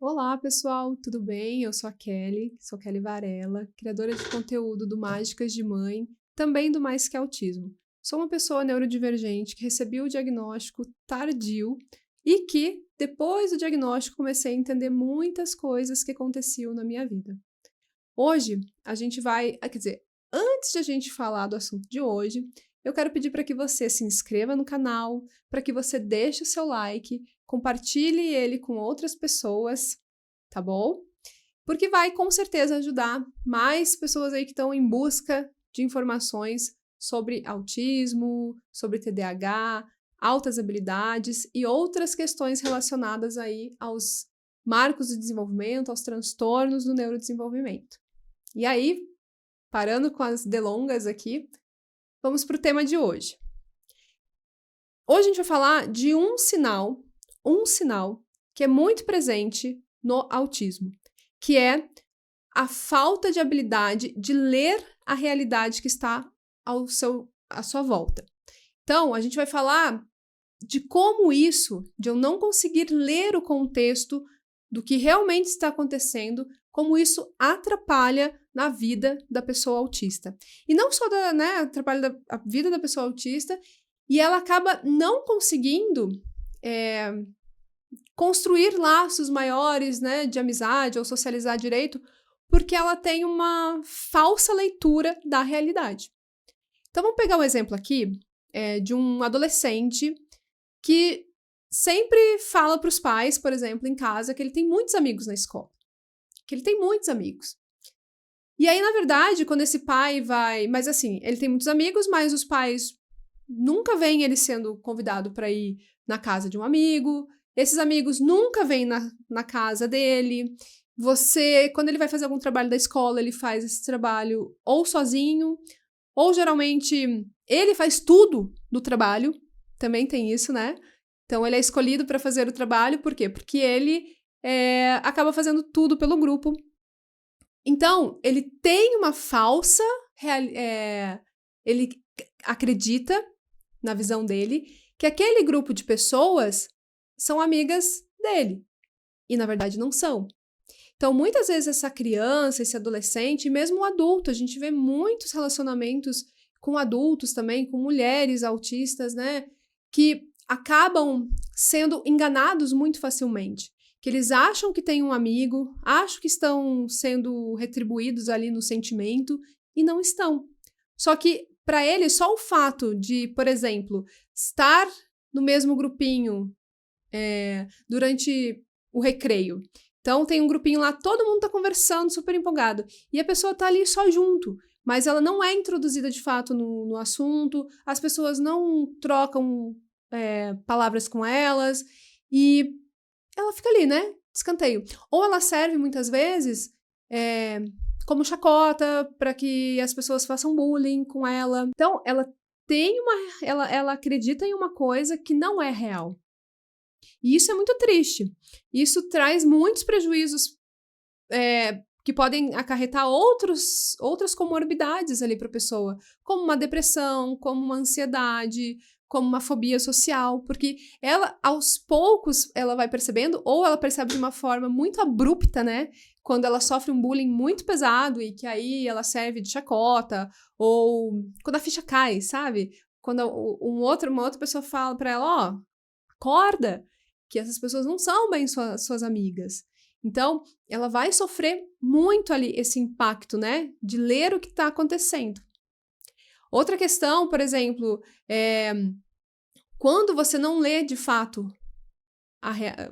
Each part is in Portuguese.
Olá, pessoal, tudo bem? Eu sou a Kelly, sou Kelly Varela, criadora de conteúdo do Mágicas de Mãe, também do Mais Que Autismo. Sou uma pessoa neurodivergente que recebeu o diagnóstico tardio e que, depois do diagnóstico, comecei a entender muitas coisas que aconteciam na minha vida. Hoje, a gente vai, antes de a gente falar do assunto de hoje, eu quero pedir para que você se inscreva no canal, para que você deixe o seu like, compartilhe ele com outras pessoas, tá bom? Porque vai com certeza ajudar mais pessoas aí que estão em busca de informações sobre autismo, sobre TDAH, altas habilidades e outras questões relacionadas aí aos marcos de desenvolvimento, aos transtornos do neurodesenvolvimento. E aí, parando com as delongas aqui, vamos para o tema de hoje. Hoje a gente vai falar de um sinal que é muito presente no autismo, que é a falta de habilidade de ler a realidade que está à sua volta. Então, a gente vai falar de como isso, de eu não conseguir ler o contexto do que realmente está acontecendo, como isso atrapalha na vida da pessoa autista. E não só atrapalha a vida da pessoa autista, e ela acaba não conseguindo construir laços maiores, né, de amizade ou socializar direito, porque ela tem uma falsa leitura da realidade. Então, vamos pegar um exemplo aqui de um adolescente que sempre fala para os pais, por exemplo, em casa, que ele tem muitos amigos na escola. Que ele tem muitos amigos. E aí, na verdade, quando esse pai vai... Mas assim, ele tem muitos amigos, mas os pais nunca veem ele sendo convidado para ir na casa de um amigo. Esses amigos nunca vêm na casa dele. Quando ele vai fazer algum trabalho da escola, ele faz esse trabalho ou sozinho, ou geralmente ele faz tudo do trabalho. Também tem isso, né? Então, ele é escolhido para fazer o trabalho. Por quê? Porque ele acaba fazendo tudo pelo grupo. Então, ele tem uma falsa... ele acredita, na visão dele, que aquele grupo de pessoas são amigas dele. E, na verdade, não são. Então, muitas vezes, essa criança, esse adolescente, mesmo o adulto, a gente vê muitos relacionamentos com adultos também, com mulheres autistas, né? Que acabam sendo enganados muito facilmente. Que eles acham que têm um amigo, acham que estão sendo retribuídos ali no sentimento e não estão. Só que, para eles, só o fato de, por exemplo, estar no mesmo grupinho durante o recreio. Então, tem um grupinho lá, todo mundo tá conversando, super empolgado. E a pessoa tá ali só junto, mas ela não é introduzida de fato no assunto, as pessoas não trocam palavras com elas, e ela fica ali, né? Escanteio. Ou ela serve, muitas vezes, como chacota para que as pessoas façam bullying com ela. Então, ela acredita em uma coisa que não é real. E isso é muito triste. Isso traz muitos prejuízos que podem acarretar outras comorbidades ali para a pessoa, como uma depressão, como uma ansiedade, como uma fobia social, porque ela, aos poucos, ela vai percebendo, ou ela percebe de uma forma muito abrupta, né? Quando ela sofre um bullying muito pesado e que aí ela serve de chacota, ou quando a ficha cai, sabe? Quando uma outra pessoa fala para ela, acorda, que essas pessoas não são bem suas amigas. Então, ela vai sofrer muito ali esse impacto, né? De ler o que está acontecendo. Outra questão, por exemplo, quando você não lê de fato,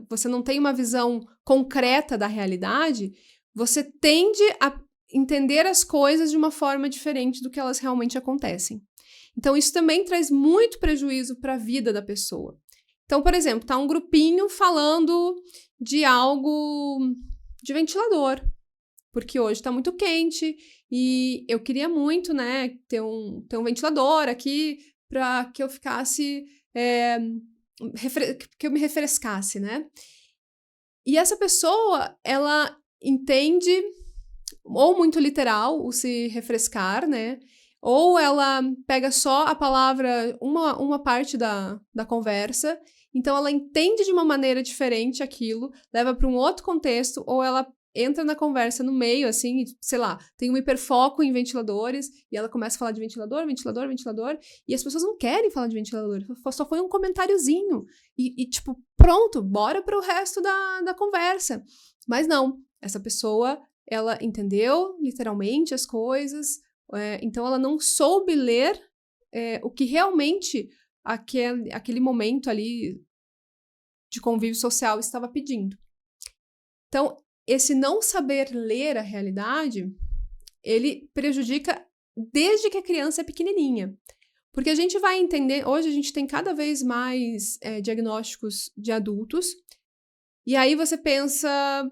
você não tem uma visão concreta da realidade, você tende a entender as coisas de uma forma diferente do que elas realmente acontecem. Então, isso também traz muito prejuízo para a vida da pessoa. Então, por exemplo, tá um grupinho falando de algo de ventilador, porque hoje tá muito quente e eu queria muito, né, ter um ventilador aqui para que eu ficasse, que eu me refrescasse, né? E essa pessoa, ela entende ou muito literal o se refrescar, né? ou ela pega só a palavra, uma parte da conversa, então ela entende de uma maneira diferente aquilo, leva para um outro contexto, ou ela entra na conversa no meio, assim, sei lá, tem um hiperfoco em ventiladores, e ela começa a falar de ventilador, ventilador, ventilador, e as pessoas não querem falar de ventilador, só foi um comentáriozinho, e tipo, pronto, bora pro resto da conversa. Mas não, essa pessoa, ela entendeu literalmente as coisas, então ela não soube ler o que realmente aquele momento ali de convívio social estava pedindo. Então, esse não saber ler a realidade, ele prejudica desde que a criança é pequenininha. Porque a gente vai entender, hoje a gente tem cada vez mais diagnósticos de adultos, e aí você pensa,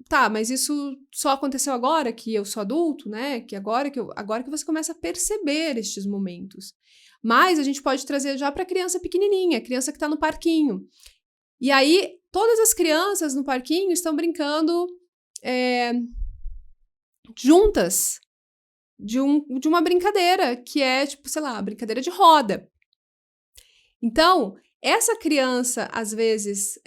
tá, mas isso só aconteceu agora que eu sou adulto, né? Que agora que você começa a perceber estes momentos. Mas a gente pode trazer já para a criança pequenininha, a criança que está no parquinho. E aí, todas as crianças no parquinho estão brincando juntas de uma brincadeira, que é, tipo, sei lá, brincadeira de roda. Então, essa criança, às vezes,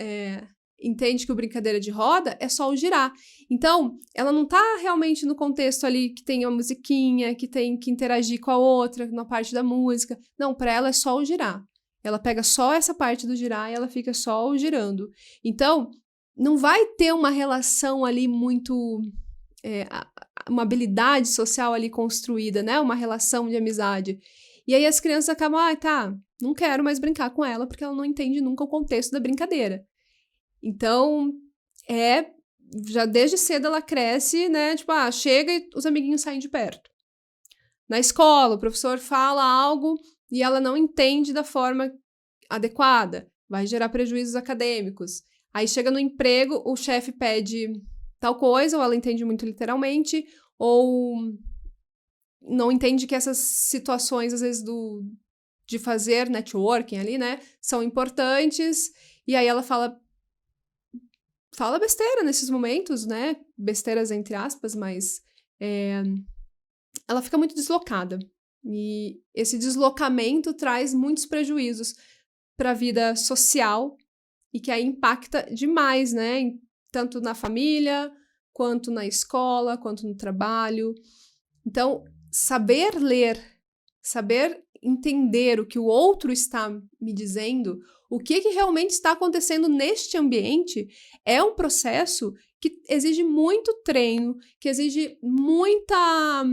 entende que o brincadeira de roda é só o girar. Então, ela não tá realmente no contexto ali que tem a musiquinha, que tem que interagir com a outra, na parte da música. Não, para ela é só o girar. Ela pega só essa parte do girar e ela fica só girando. Então, não vai ter uma relação ali muito... uma habilidade social ali construída, né? Uma relação de amizade. E aí as crianças acabam, tá, não quero mais brincar com ela porque ela não entende nunca o contexto da brincadeira. Então, já desde cedo ela cresce, né? Tipo, chega e os amiguinhos saem de perto. Na escola, o professor fala algo e ela não entende da forma adequada, vai gerar prejuízos acadêmicos. Aí chega no emprego, o chefe pede tal coisa, ou ela entende muito literalmente, ou não entende que essas situações, às vezes, de fazer networking ali, né, são importantes, e aí ela fala besteira nesses momentos, né, besteiras entre aspas, mas ela fica muito deslocada. E esse deslocamento traz muitos prejuízos para a vida social e que aí impacta demais, né? Tanto na família, quanto na escola, quanto no trabalho. Então, saber ler, saber entender o que o outro está me dizendo, o que realmente está acontecendo neste ambiente, é um processo que exige muito treino, que exige muita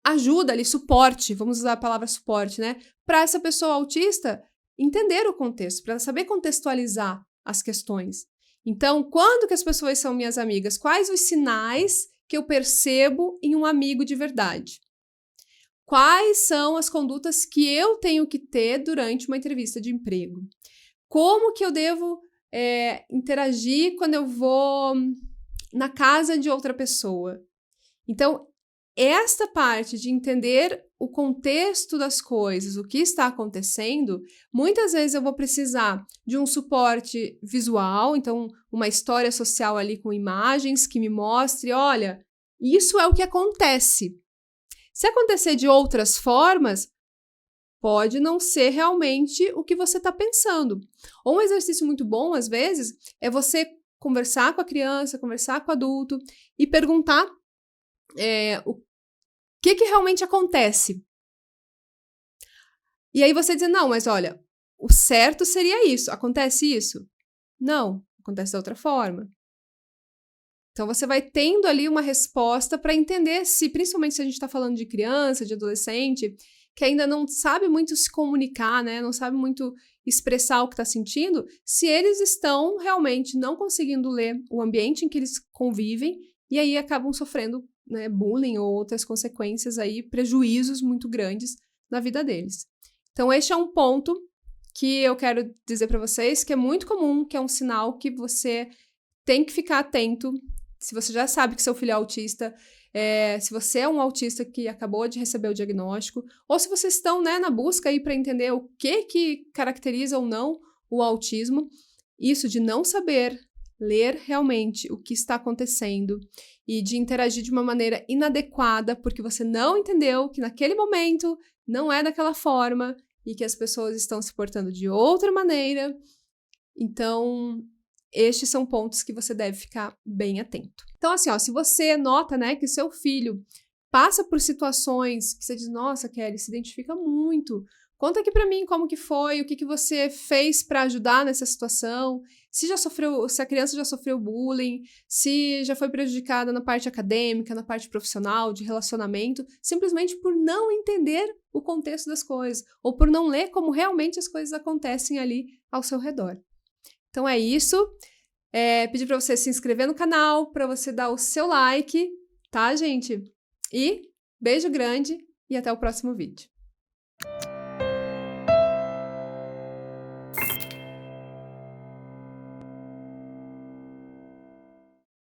ajuda ali, suporte, vamos usar a palavra suporte, né? Para essa pessoa autista entender o contexto, para saber contextualizar as questões. Então, quando que as pessoas são minhas amigas? Quais os sinais que eu percebo em um amigo de verdade? Quais são as condutas que eu tenho que ter durante uma entrevista de emprego? Como que eu devo interagir quando eu vou na casa de outra pessoa? Então, esta parte de entender o contexto das coisas, o que está acontecendo, muitas vezes eu vou precisar de um suporte visual, então uma história social ali com imagens que me mostre, olha, isso é o que acontece. Se acontecer de outras formas, pode não ser realmente o que você está pensando. Ou um exercício muito bom, às vezes, é você conversar com a criança, conversar com o adulto e perguntar o que realmente acontece. E aí você diz, não, mas olha, o certo seria isso. Acontece isso? Não, acontece da outra forma. Então você vai tendo ali uma resposta para entender se, principalmente se a gente está falando de criança, de adolescente, que ainda não sabe muito se comunicar, né? Não sabe muito expressar o que está sentindo, se eles estão realmente não conseguindo ler o ambiente em que eles convivem e aí acabam sofrendo, né, bullying ou outras consequências aí, prejuízos muito grandes na vida deles. Então este é um ponto que eu quero dizer para vocês que é muito comum, que é um sinal que você tem que ficar atento. Se você já sabe que seu filho é autista, se você é um autista que acabou de receber o diagnóstico, ou se vocês estão, né, na busca aí para entender o que caracteriza ou não o autismo, isso de não saber ler realmente o que está acontecendo e de interagir de uma maneira inadequada, porque você não entendeu que naquele momento não é daquela forma e que as pessoas estão se portando de outra maneira. Então, estes são pontos que você deve ficar bem atento. Então, assim, ó, se você nota, né, que o seu filho passa por situações que você diz, nossa, Kelly, se identifica muito. Conta aqui pra mim como que foi, o que que você fez pra ajudar nessa situação, se a criança já sofreu bullying, se já foi prejudicada na parte acadêmica, na parte profissional, de relacionamento, simplesmente por não entender o contexto das coisas, ou por não ler como realmente as coisas acontecem ali ao seu redor. Então é isso. Pedir para você se inscrever no canal, para você dar o seu like, tá, gente? E beijo grande e até o próximo vídeo.